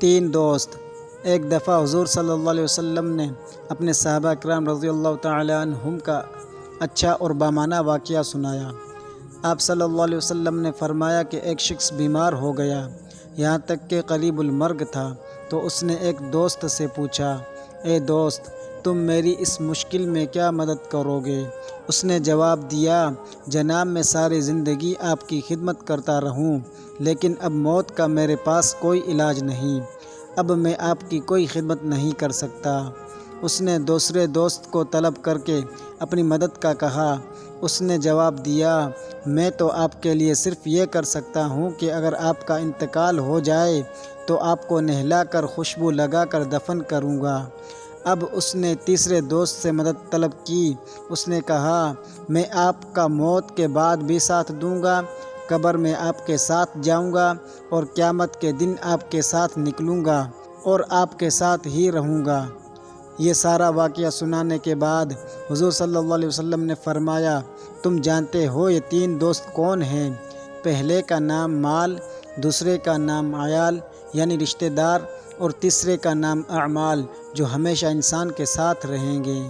تین دوست۔ ایک دفعہ حضور صلی اللہ علیہ وسلم نے اپنے صحابہ کرام رضی اللہ تعالیٰ عنہم کا اچھا اور بامعنی واقعہ سنایا۔ آپ صلی اللہ علیہ وسلم نے فرمایا کہ ایک شخص بیمار ہو گیا، یہاں تک کہ قریب المرگ تھا، تو اس نے ایک دوست سے پوچھا، اے دوست، تم میری اس مشکل میں کیا مدد کرو گے؟ اس نے جواب دیا، جناب میں ساری زندگی آپ کی خدمت کرتا رہوں، لیکن اب موت کا میرے پاس کوئی علاج نہیں، اب میں آپ کی کوئی خدمت نہیں کر سکتا۔ اس نے دوسرے دوست کو طلب کر کے اپنی مدد کا کہا۔ اس نے جواب دیا، میں تو آپ کے لیے صرف یہ کر سکتا ہوں کہ اگر آپ کا انتقال ہو جائے تو آپ کو نہلا کر خوشبو لگا کر دفن کروں گا۔ اب اس نے تیسرے دوست سے مدد طلب کی۔ اس نے کہا، میں آپ کا موت کے بعد بھی ساتھ دوں گا، قبر میں آپ کے ساتھ جاؤں گا اور قیامت کے دن آپ کے ساتھ نکلوں گا اور آپ کے ساتھ ہی رہوں گا۔ یہ سارا واقعہ سنانے کے بعد حضور صلی اللہ علیہ وسلم نے فرمایا، تم جانتے ہو یہ تین دوست کون ہیں؟ پہلے کا نام مال، دوسرے کا نام عیال یعنی رشتہ دار، اور تیسرے کا نام اعمال جو ہمیشہ انسان کے ساتھ رہیں گے۔